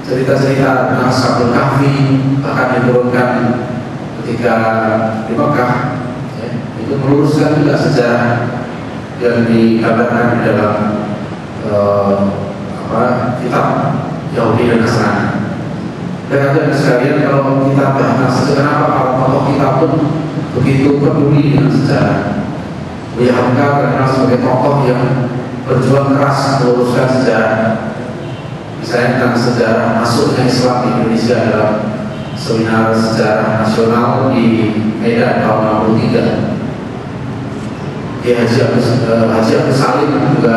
cerita-cerita tentang Ashabul Kahfi bahkan diturunkan ketika di Mekah, ya, itu meluruskan juga sejarah yang digambarkan di dalam kitab Yahudi dan Nasrani. Dan sekalian, kalau kita bahas kenapa para tokoh kita pun begitu peduli dengan sejarah. Buya Hamka terkenal sebagai tokoh yang berjuang keras meluruskan sejarah. Misalnya tentang sejarah masuknya Islam di Indonesia dalam seminar sejarah nasional di Medan tahun 63. Haji Agus Salim juga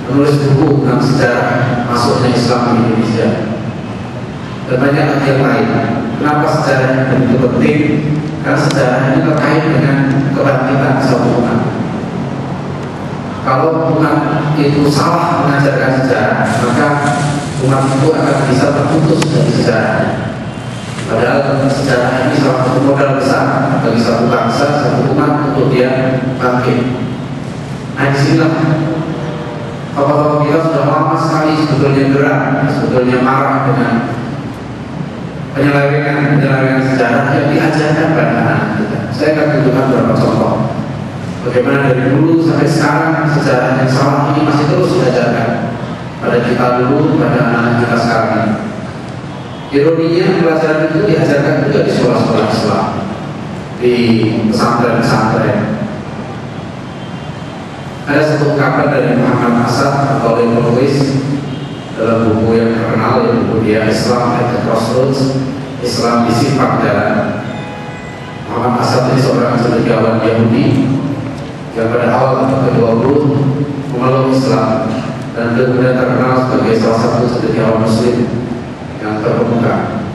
menulis buku tentang sejarah masuknya Islam di Indonesia. Dan banyak yang lain. Kenapa sejarah begitu penting? Karena sejarah ini terkait dengan kebangkitan suatu umat. Kalau umat itu salah mengajarkan sejarah, maka umat itu akan bisa terputus dari sejarah. Padahal sejarah ini salah satu modal besar bagi satu bangsa, satu umat untuk dia bangkit. Nah, disinilah tokoh-tokoh kita sudah lama sekali sebetulnya gerak, sebetulnya marah dengan penyelewengan sejarah yang diajarkan pada anak kita. Saya akan tunjukkan beberapa contoh bagaimana dari dulu sampai sekarang sejarah yang salah ini masih terus diajarkan pada kita dulu, pada anak kita sekarang ini. Ironinya, pelajaran itu diajarkan juga di sekolah-sekolah Islam, di pesantren-pesantren. Ada satu ungkapan dari Muhammad Asad atau yang menulis dalam buku yang terkenal, yaitu buku dia Islam at the Crossroads, Islam di Simpang Jalan. Muhammad Asad ini seorang cendekiawan Yahudi yang pada awal abad ke-20 memeluk Islam dan kemudian terkenal sebagai salah satu cendekiawan Muslim yang terkemuka.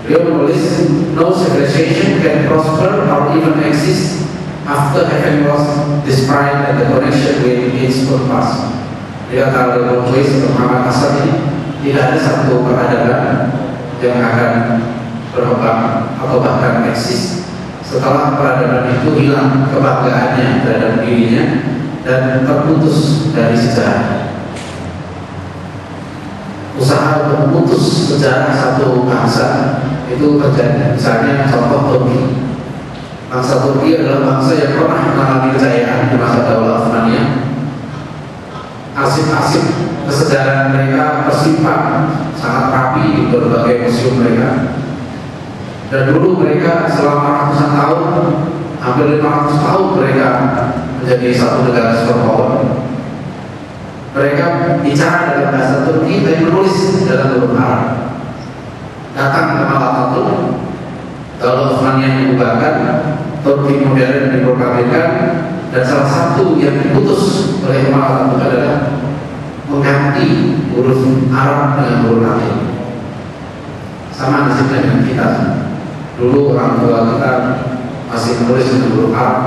Beliau menulis, no civilization can prosper or even exist after having lost this pride and the connection with its purpose. Dia kalau menulis Muhammad Asad ini, tidak ada satu peradaban yang akan berkembang atau bahkan eksis setelah peradaban itu hilang kebanggaannya terhadap dirinya dan terputus dari sejarah. Usaha untuk memutus sejarah satu bangsa itu terjadi. Misalnya contoh Turki. Bangsa Turki adalah bangsa yang pernah mengalami kejayaan di masa Daulah Utsmaniyah. Arsip-arsip kesejaraan mereka tersimpan sangat rapi di berbagai museum mereka. Dan dulu mereka selama ratusan tahun, hampir 500 tahun mereka menjadi satu negara superpower. Mereka bicara dalam bahasa Turki dan menulis dalam huruf Arab. Datang ke Ataturk, Daulah Utsmaniyah dibubarkan, Turki modern diproklamirkan, dan salah satu yang diputus oleh Ataturk adalah mengganti huruf Arab dengan huruf Latin. Sama nasibnya dengan kita. Dulu orang tua kita masih menulis dengan huruf Arab,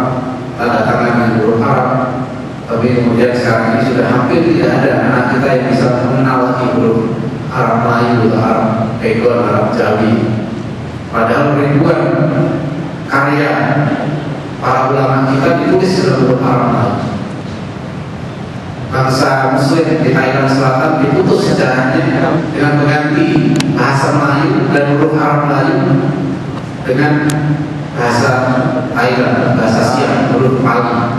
tanda tangan dengan huruf Arab. Tapi kemudian sekarang ini sudah hampir tidak ada anak kita yang bisa mengenal lagi huruf Arab Melayu, Arab Pegon, Arab Jawi. Padahal ribuan karya para ulama kita ditulis dalam huruf Arab Melayu. Bangsa Muslim di Thailand Selatan diputus sejarahnya dengan mengganti bahasa Melayu dan huruf Arab Melayu dengan bahasa Thailand, bahasa Siam, huruf Pali.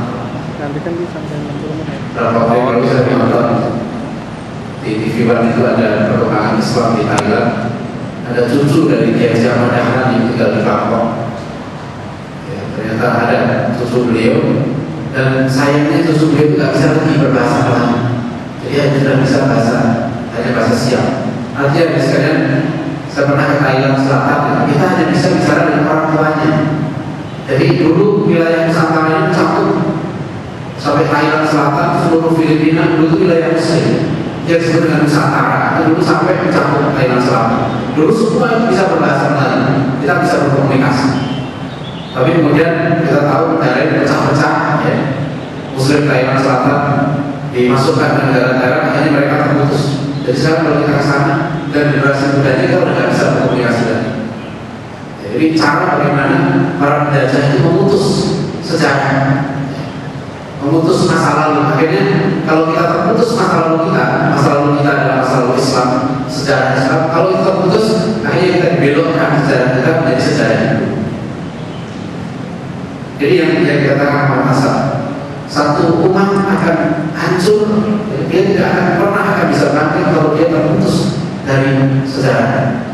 Nanti kan di sampai 60 menit. Beberapa waktu yang lalu saya nonton di TV One itu ada perkembangan Islam di Thailand. Ada cucu dari Kiai Ahmad Dahlan yang tinggal di Bangkok. Ya, ternyata ada cucu beliau, dan sayangnya cucu beliau tidak bisa lagi berbahasa Melayu. Jadi hanya sudah bisa hanya bahasa Siam. Artinya sekalian, saya pernah ke Thailand Selatan, kita hanya bisa bicara dengan orang tuanya. Jadi dulu wilayah Nusantara ini mencakup sampai Thailand Selatan, seluruh Filipina, dulu itu wilayah Muslim yang disebut dengan Nusantara. Itu dulu sampai mencakup Thailand Selatan. Dulu semua bisa berbahasa Melayu, kita bisa berkomunikasi. Tapi kemudian kita tahu negara ini pecah-pecah, ya. Muslim Thailand Selatan dimasukkan ke negara-negara, akhirnya mereka terputus. Jadi sekarang kalau kita ke sana dan generasi muda kita udah nggak bisa berkomunikasi lagi. Jadi cara bagaimana para penjajah itu memutus sejarah, memutus masa lalu. Akhirnya kalau kita terputus masa lalu kita adalah masa lalu Islam kalau terputus, akhirnya kita belokkan sejarah kita menjadi sejarah Hindu. Jadi yang dikatakan Muhammad Hasan, satu umat akan hancur, dia tidak akan pernah bisa bangkit kalau dia terputus dari sejarah.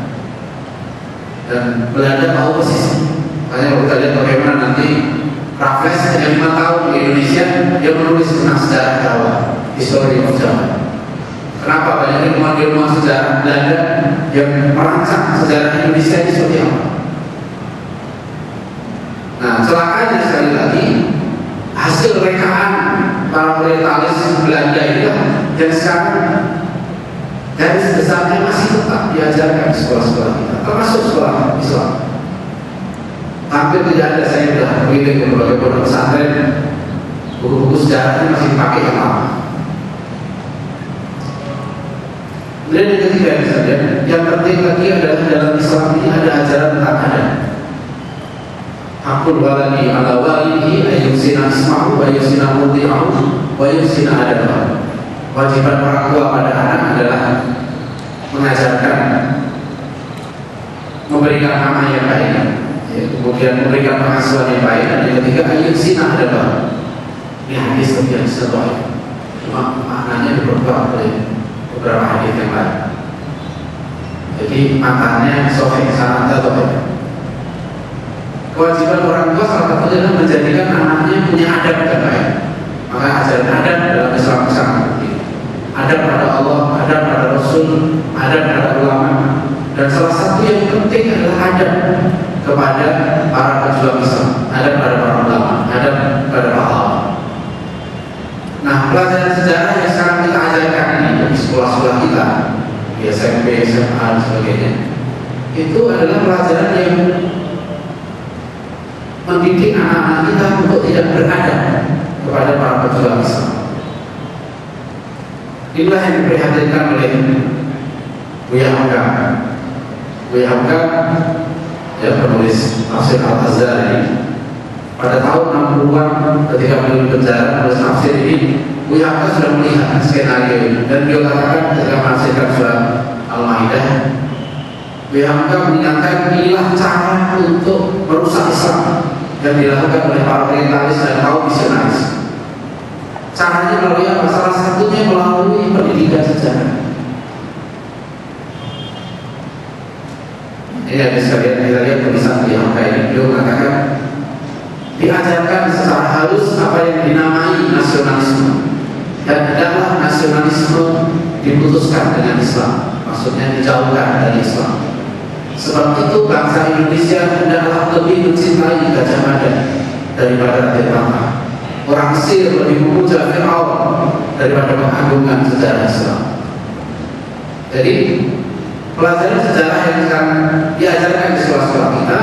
Dan Belanda tahu persis. Makanya kalau kita lihat bagaimana nanti Raffles yang 5 tahun di Indonesia, dia menulis tentang sejarah Jawa, History of Jawa. Kenapa banyak ilmuwan sejarah Belanda yang merancang sejarah Indonesia ini seperti apa? Nah, celakanya sekali lagi hasil rekaan para orientalis Belanda itu yang sekarang garis besarnya masih tetap diajarkan di sekolah-sekolah kita, termasuk sekolah Islam. Hampir tidak ada, saya sudah mengikuti berbagai pondok pesantren, buku-buku sejarahnya masih dipakai yang lama. Kemudian yang ketiga saja, yang penting lagi adalah dalam Islam ini ada ajaran tentang adat. Hakul waladi ala walihi ayyusina isma'u wa ayyusina muti'u wa ayyusina adabah. Wajiban orang tua pada anak adalah mengajarkan, memberikan nama yang baik, ya, kemudian memberikan pengasuhan yang baik, dan yang ketiga ayyusina adabah. Ini hadis yang sesuai, cuma maknanya diperkuat oleh beberapa hadis yang lain. Jadi maknanya sahih sanad atau kewajiban orang tua salah satunya adalah menjadikan anaknya punya adab yang baik. Maka ajaran adab dalam Islam sangat penting. Adab pada Allah, adab pada Rasul, adab pada ulama, dan salah satu yang penting adalah adab kepada para pejuang Islam, adab pada para ulama, adab pada pahlawan. Nah, pelajaran sejarah yang sekarang kita ajarkan ini di sekolah-sekolah kita, di SMP, SMA, dan sebagainya, itu adalah pelajaran yang mendidik anak-anak kita untuk tidak beradab kepada para pejuang Islam. Inilah yang diperhatikan oleh Buya Hamka. Buya Hamka, ya, penulis tafsir Al-Azhari. Pada tahun 60-an ketika beliau di penjara menulis tafsir ini, Buya Hamka sudah melihat skenario ini, dan beliau katakan ketika menafsirkan surat Al-Maidah, Buya Hamka mengingatkan inilah cara untuk merusak Islam yang dilakukan oleh para orientalis dan kaum misionaris. Caranya melalui apa? Salah satunya melalui pendidikan sejarah. Ini ada sekalian kita lihat tulisan Buya Hamka ini. Beliau mengatakan diajarkan secara halus apa yang dinamai nasionalisme, dan tidaklah nasionalisme diputuskan dengan Islam, maksudnya dijauhkan dari Islam. Sebab itu bangsa Indonesia hendaklah lebih mencintai Gajah Mada daripada Raja Ampat. Orang Mesir lebih memuja Fir'aun daripada mengagungkan sejarah Islam. Jadi pelajaran sejarah yang sekarang diajarkan di sekolah-sekolah kita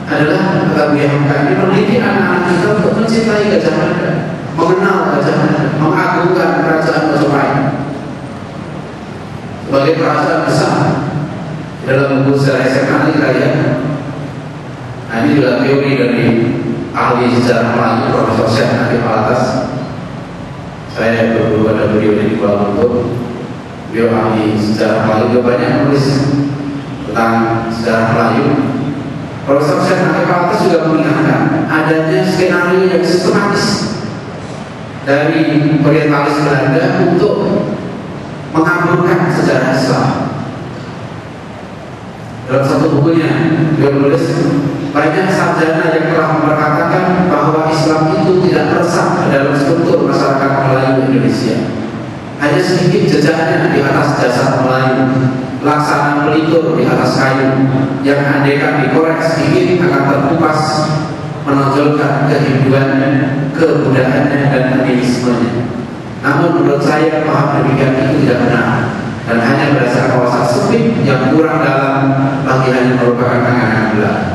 adalah kata Buya Hamka ini mendidik anak-anak kita untuk mencintai Gajah Mada, mengenal Gajah Mada, mengagungkan kerajaan Majapahit sebagai kerajaan besar. Dalam buku sejarah SMA ini kita lihat, nah ini juga teori dari ahli sejarah Melayu Profesor Syekh Nadim Alatas. Saya berguru pada beliau di Kuala Lumpur. Beliau ahli sejarah Melayu, beliau banyak menulis tentang sejarah Melayu. Profesor Syekh Nadim Alatas juga mengingatkan adanya skenario yang sistematis dari orientalis Belanda untuk mengaburkan sejarah Islam. Dalam satu bukunya, dia menulis banyak sarjana yang telah memperkatakan bahwa Islam itu tidak meresap dalam struktur masyarakat Melayu Indonesia. Hanya sedikit jejaknya di atas dasar Melayu, laksana pelitur di atas kayu, yang andaikan dikorek sedikit akan terkupas, menonjolkan kehinduannya, kebudayaannya, dan animismenya. Namun menurut saya paham demikian itu tidak benar, dan hanya berdasarkan wawasan sempit yang kurang dalam, bagi hanya merupakan angan-angan belaka.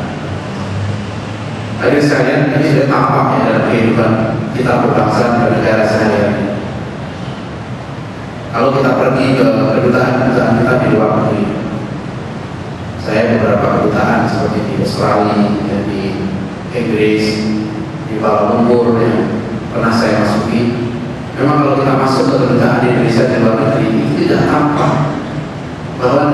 Hadirin sekalian, ini sudah tampak ya dalam kehidupan kita berbangsa dan negara sehari-hari. Kalau kita pergi ke kedutaan-kedutaan kita di luar negeri, saya beberapa kedutaan seperti di Australia, dan di Inggris, di Kuala Lumpur yang pernah saya masuki. Memang kalau kita masuk ke kedutaan di Indonesia di luar negeri, itu tidak tampak bahwa